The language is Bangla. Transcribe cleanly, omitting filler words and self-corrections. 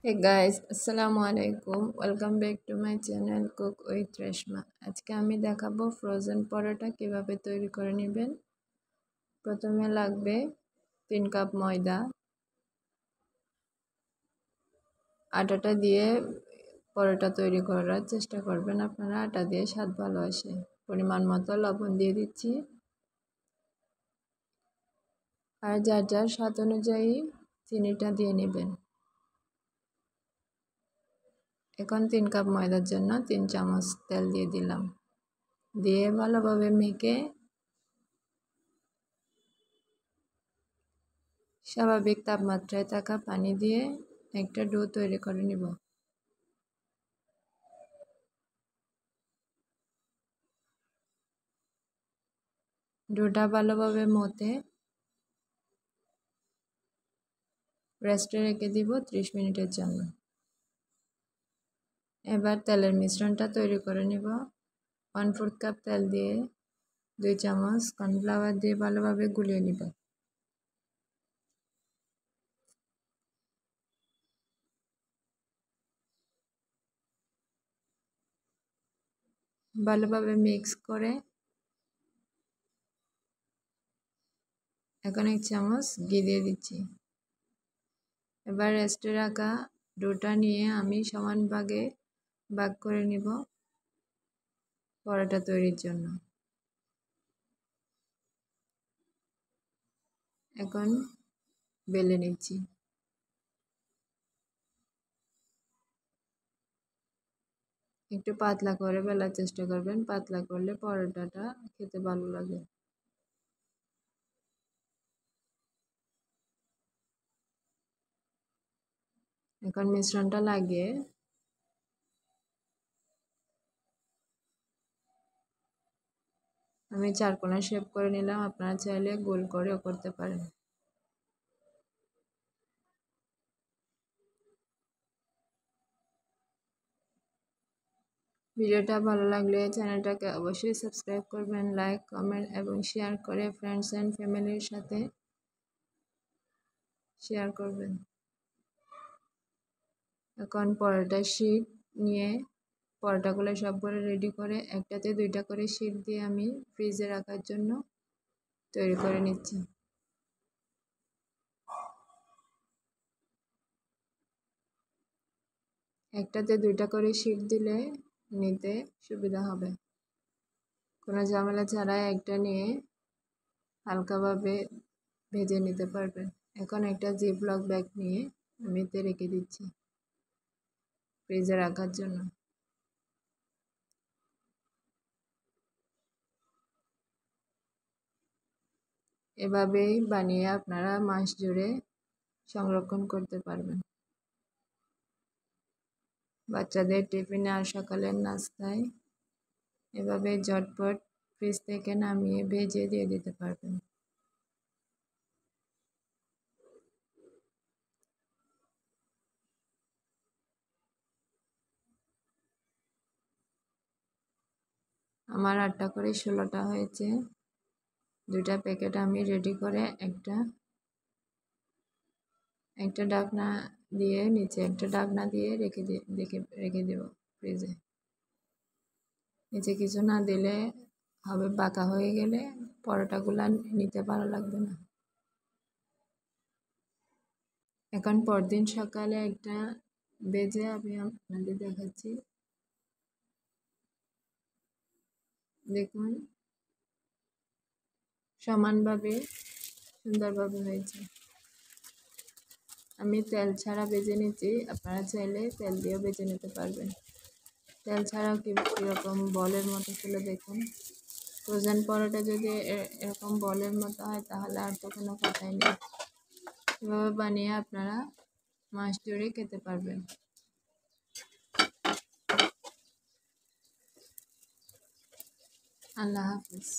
Hey guys, আসসালামু আলাইকুম। Welcome back to my channel cook with Reshma. আজকে আমি দেখাবো ফ্রোজেন পরোটা কিভাবে তৈরি করে নেবেন। প্রথমে লাগবে 3 কাপ ময়দা। আটাটা দিয়ে পরোটা তৈরি করার চেষ্টা করবেন আপনারা, আটা দিয়ে স্বাদ ভালো আসে। পরিমাণ মতো লবণ দিয়ে দিচ্ছি, আর যার যার স্বাদ অনুযায়ী চিনিটা দিয়ে নেবেন। এখন 3 কাপ ময়দার জন্য 3 চামচ তেল দিয়ে দিলাম, দিয়ে ভালোভাবে মেখে স্বাভাবিক তাপমাত্রায় থাকা পানি দিয়ে একটা ডো তৈরি করে নিব। ডোটা ভালোভাবে মতে রেস্টে রেখে দিব 30 মিনিটের জন্য। এবার তেলের মিশ্রণটা তৈরি করে নিব। 1/4 কাপ তেল দিয়ে 2 চামচ কর্নফ্লাওয়ার দিয়ে ভালোভাবে গুলিয়ে নিব। ভালোভাবে মিক্স করে এখন 1 চামচ ঘি দিয়ে দিচ্ছি। এবার রেস্টে রাখা ডোটা নিয়ে আমি সমান ভাগে ভাগ করে নিব পরোটা তৈরির জন্য। এখন বেলে নিচ্ছি। একটু পাতলা করে বেলার চেষ্টা করবেন, পাতলা করলে পরোটাটা খেতে ভালো লাগে। এখন মিশ্রণটা লাগিয়ে আমি চারকোনা শেপ করে নিলাম, আপনারা চাইলে গোল করেও করতে পারেন। ভিডিওটা ভালো লাগলে চ্যানেলটাকে অবশ্যই সাবস্ক্রাইব করবেন, লাইক কমেন্ট এবং শেয়ার করে ফ্রেন্ডস অ্যান্ড ফ্যামিলির সাথে শেয়ার করবেন। এখন পরোটার শীট নিয়ে পরোটাগুলো সবগুলো রেডি করে একটাতে 2টা করে শীট দিয়ে আমি ফ্রিজে রাখার জন্য তৈরি করে নিচ্ছি। একটাতে 2টা করে শীট দিলে নিতে সুবিধা হবে, কোনো ঝামেলা ছাড়াই একটা নিয়ে হালকাভাবে ভেজে নিতে পারবেন। এখন একটা জিপলক ব্যাগ নিয়ে আমি এতে রেখে দিচ্ছি ফ্রিজে রাখার জন্য। এভাবেই বানিয়ে আপনারা মাস জুড়ে সংরক্ষণ করতে পারবেন। বাচ্চাদের টিফিনে আর সকালের নাস্তায় এভাবে ঝটপট ফ্রিজ থেকে নামিয়ে ভেজে দিয়ে দিতে পারবেন। আমার 8টা করে 16টা হয়েছে। 2টা প্যাকেট আমি রেডি করে একটা ঢাকনা দিয়ে নিচে একটা ঢাকনা দিয়ে রেখে দেব ফ্রিজে। নিচে কিছু না দিলে হবে, বাঁকা হয়ে গেলে পরোটাগুলো নিতে ভালো লাগবে না। এখন পরদিন সকালে একটা ভেজে আমি আপনাদের দেখাচ্ছি। দেখুন সমানভাবে সুন্দরভাবে হয়েছে। আমি তেল ছাড়া ভেজে নিচ্ছি, আপনারা চাইলে তেল দিয়েও ভেজে নিতে পারবেন। তেল ছাড়াও কীরকম বলের মতো ফুলে দেখুন। ফ্রোজেন পরোটা যদি এরকম বলের মতো হয় তাহলে আর তো কোনো কথাই নেই। এভাবে বানিয়ে আপনারা মাস জুড়ে খেতে পারবেন। আল্লাহ হাফিজ।